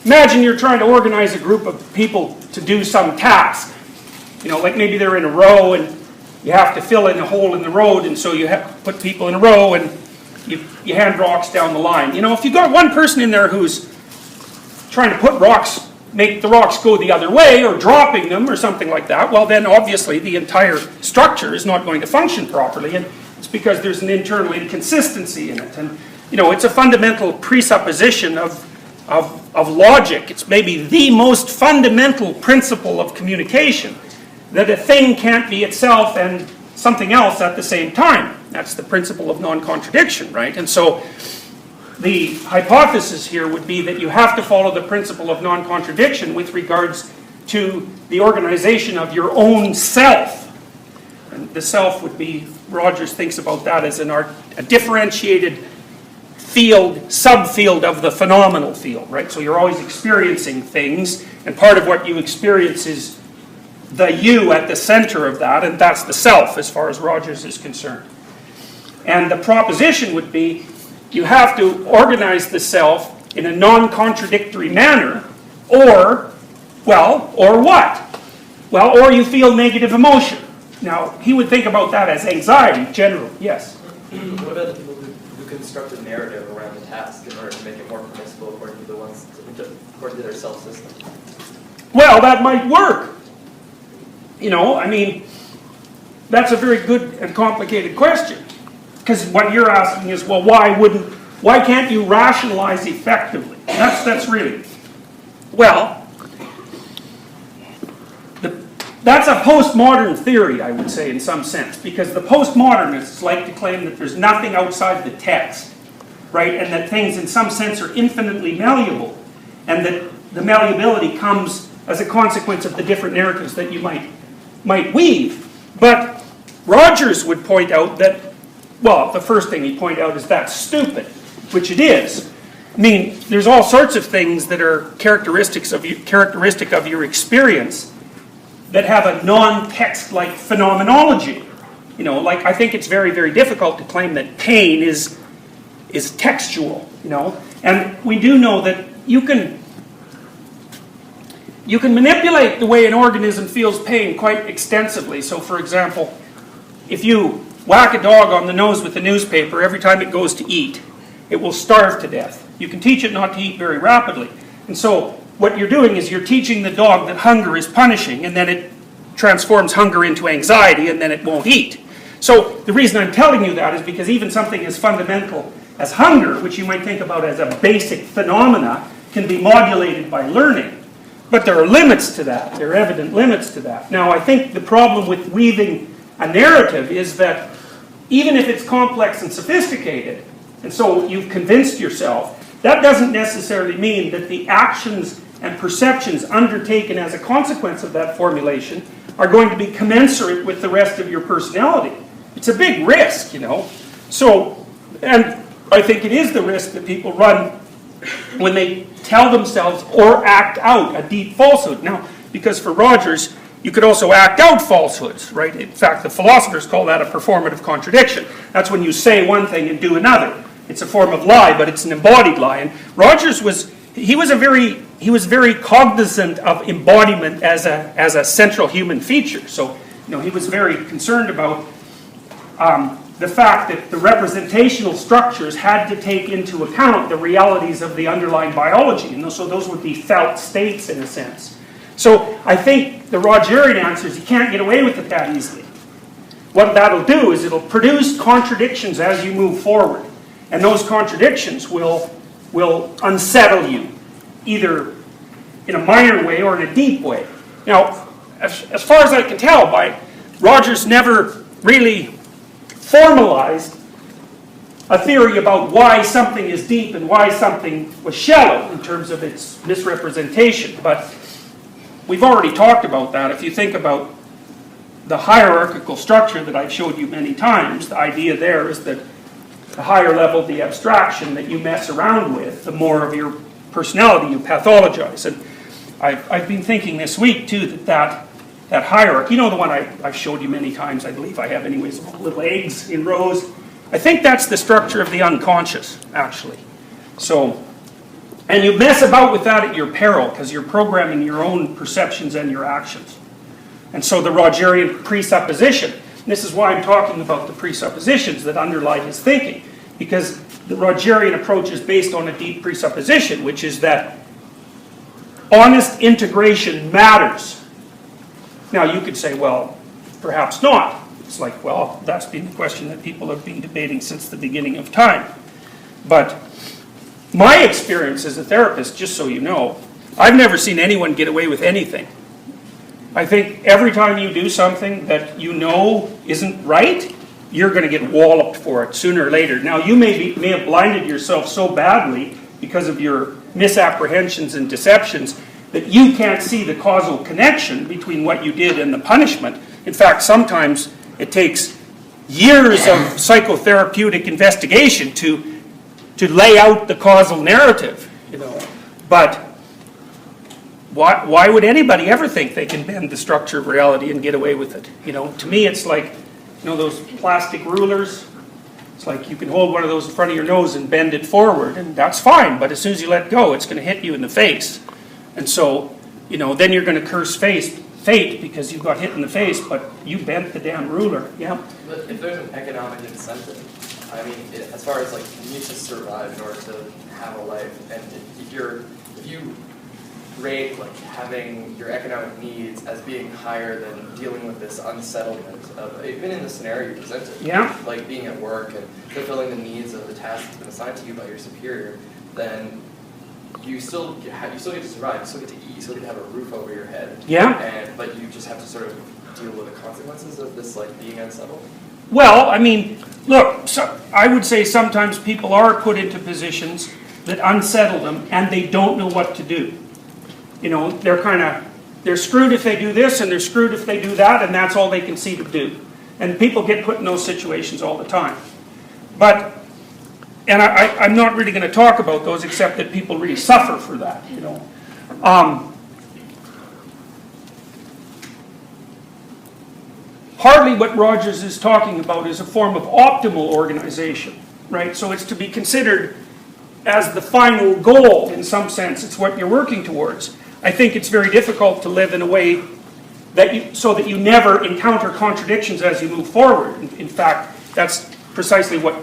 imagine you're trying to organize a group of people to do some task. Like maybe they're in a row and you have to fill in a hole in the road, and so you have to put people in a row and you hand rocks down the line. If you've got one person in there who's trying to put rocks, make the rocks go the other way, or dropping them or something like that, well then obviously the entire structure is not going to function properly, and it's because there's an internal inconsistency in it. And it's a fundamental presupposition of logic. It's maybe the most fundamental principle of communication, that a thing can't be itself and something else at the same time. That's the principle of non-contradiction, right? And so the hypothesis here would be that you have to follow the principle of non-contradiction with regards to the organization of your own self. And the self would be, Rogers thinks about that as a differentiated field, subfield of the phenomenal field, right? So you're always experiencing things, and part of what you experience is the you at the center of that, and that's the self as far as Rogers is concerned. And the proposition would be, you have to organize the self in a non-contradictory manner, or what? Well, or you feel negative emotion. Now, he would think about that as anxiety, generally. Yes? What about the people who construct a narrative around the task in order to make it more permissible according to their self-system? Well, that might work. That's a very good and complicated question. Because what you're asking is, well, why can't you rationalize effectively? That's really, well, that's a postmodern theory, I would say, in some sense, because the postmodernists like to claim that there's nothing outside the text, right, and that things in some sense are infinitely malleable, and that the malleability comes as a consequence of the different narratives that you might weave. But Rogers would point out that, well, the first thing he'd point out is that's stupid, which it is. There's all sorts of things that are characteristic of your experience that have a non-text-like phenomenology. Like I think it's very, very difficult to claim that pain is textual, And we do know that you can manipulate the way an organism feels pain quite extensively. So, for example, if you whack a dog on the nose with a newspaper every time it goes to eat, it will starve to death. You can teach it not to eat very rapidly. And so what you're doing is you're teaching the dog that hunger is punishing, and then it transforms hunger into anxiety, and then it won't eat. So the reason I'm telling you that is because even something as fundamental as hunger, which you might think about as a basic phenomena, can be modulated by learning. But there are limits to that. There are evident limits to that. Now, I think the problem with weaving a narrative is that even if it's complex and sophisticated, and so you've convinced yourself, that doesn't necessarily mean that the actions and perceptions undertaken as a consequence of that formulation are going to be commensurate with the rest of your personality. It's a big risk, So, and I think it is the risk that people run when they tell themselves or act out a deep falsehood. Now, because for Rogers, you could also act out falsehoods, right? In fact, the philosophers call that a performative contradiction. That's when you say one thing and do another. It's a form of lie, but it's an embodied lie. And Rogers was very cognizant of embodiment as a central human feature. So, he was very concerned about the fact that the representational structures had to take into account the realities of the underlying biology. And so those would be felt states in a sense. So I think the Rogerian answer is you can't get away with it that easily. What that'll do is it'll produce contradictions as you move forward. And those contradictions will unsettle you, either in a minor way or in a deep way. Now, as far as I can tell, Rogers never really formalized a theory about why something is deep and why something was shallow in terms of its misrepresentation. But we've already talked about that. If you think about the hierarchical structure that I've showed you many times, the idea there is that the higher level the abstraction that you mess around with, the more of your personality you pathologize. And I've been thinking this week, too, that hierarchy, the one I've showed you many times, I believe I have anyways, little eggs in rows. I think that's the structure of the unconscious, actually. So, And you mess about with that at your peril, because you're programming your own perceptions and your actions. And so the Rogerian presupposition, and this is why I'm talking about the presuppositions that underlie his thinking, because the Rogerian approach is based on a deep presupposition, which is that honest integration matters. Now you could say, well, perhaps not. It's like, well, that's been the question that people have been debating since the beginning of time. But my experience as a therapist, just so you know, I've never seen anyone get away with anything. I think every time you do something that you know isn't right, you're going to get walloped for it sooner or later. Now, you may have blinded yourself so badly because of your misapprehensions and deceptions that you can't see the causal connection between what you did and the punishment. In fact, sometimes it takes years of psychotherapeutic investigation to lay out the causal narrative, you know. But why would anybody ever think they can bend the structure of reality and get away with it? You know, to me it's like, you know, those plastic rulers. It's like you can hold one of those in front of your nose and bend it forward, and that's fine, but as soon as you let go, it's going to hit you in the face. And so, you know, then you're going to curse fate because you got hit in the face, but you you damn ruler. Yeah. But if there's an economic incentive, I mean, as far as like you need to survive in order to have a life, and if you rate like having your economic needs as being higher than dealing with this unsettlement of even in the scenario you presented, yeah, like being at work and fulfilling the needs of the task that's been assigned to you by your superior, then you still get to survive. You still get to eat. You still get to have a roof over your head. Yeah. But you just have to sort of deal with the consequences of this, like being unsettled. Well, I mean, look, so I would say sometimes people are put into positions that unsettle them and they don't know what to do. You know, they're screwed if they do this and they're screwed if they do that, and that's all they can see to do. And people get put in those situations all the time. But, and I'm not really going to talk about those except that people really suffer for that, you know. Hardly what Rogers is talking about is a form of optimal organization, right? So it's to be considered as the final goal in some sense. It's what you're working towards. I think it's very difficult to live in a way that so that you never encounter contradictions as you move forward. In fact, that's precisely what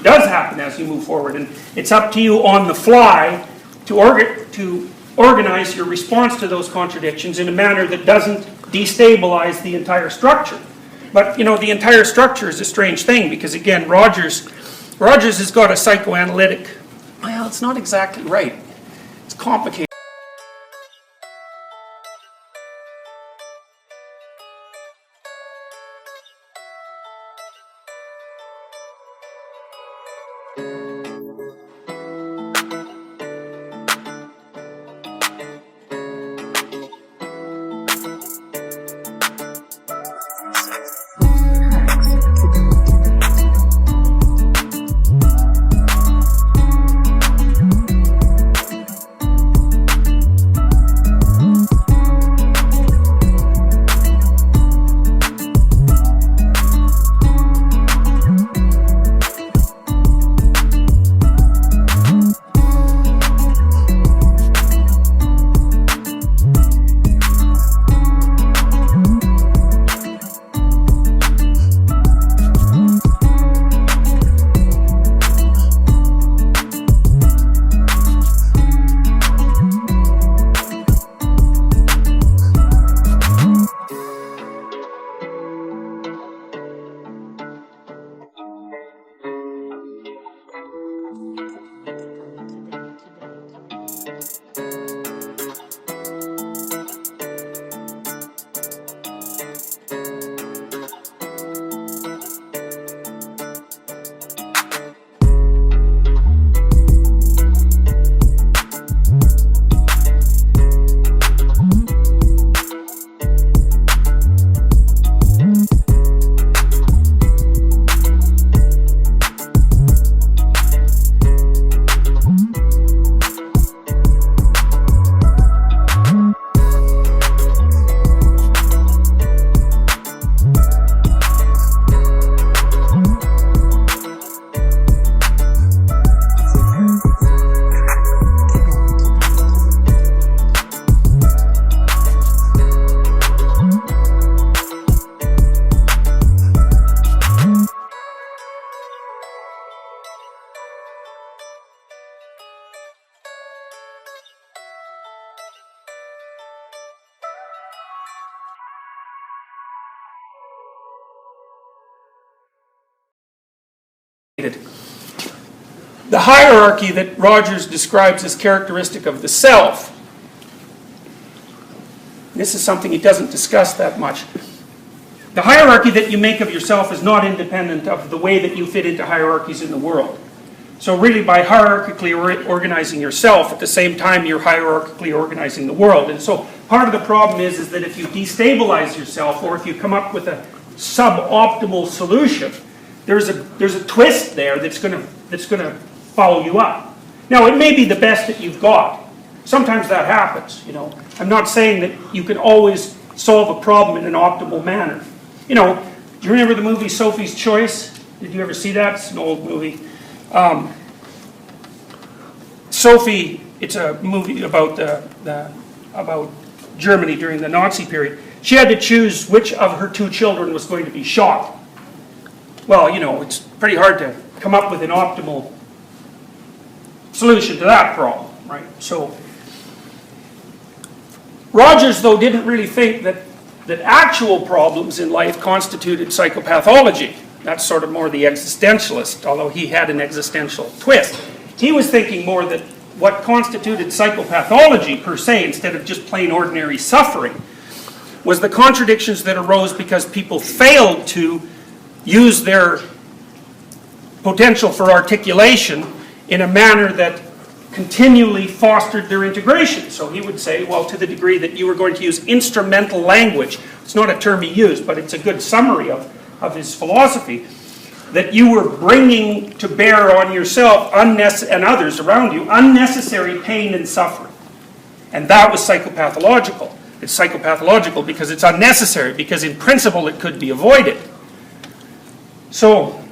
does happen as you move forward. And it's up to you on the fly to organize your response to those contradictions in a manner that doesn't destabilize the entire structure. But, you know, the entire structure is a strange thing because, again, Rogers has got a psychoanalytic, well, it's not exactly right. It's complicated. The hierarchy that Rogers describes as characteristic of the self, this is something he doesn't discuss that much. The hierarchy that you make of yourself is not independent of the way that you fit into hierarchies in the world. So really, by hierarchically organizing yourself, at the same time you're hierarchically organizing the world. And so part of the problem is that if you destabilize yourself, or if you come up with a suboptimal solution, there's a twist there that's going to follow you up. Now, it may be the best that you've got. Sometimes that happens, you know. I'm not saying that you can always solve a problem in an optimal manner. You know, do you remember the movie Sophie's Choice? Did you ever see that? It's an old movie. Sophie, it's a movie about about Germany during the Nazi period. She had to choose which of her two children was going to be shot. Well, you know, it's pretty hard to come up with an optimal solution to that problem, right? So, Rogers, though, didn't really think that actual problems in life constituted psychopathology. That's sort of more the existentialist, although he had an existential twist. He was thinking more that what constituted psychopathology per se, instead of just plain ordinary suffering, was the contradictions that arose because people failed to use their potential for articulation in a manner that continually fostered their integration. So he would say, well, to the degree that you were going to use instrumental language, it's not a term he used, but it's a good summary of his philosophy, that you were bringing to bear on yourself and others around you unnecessary pain and suffering. And that was psychopathological. It's psychopathological because it's unnecessary, because in principle it could be avoided. So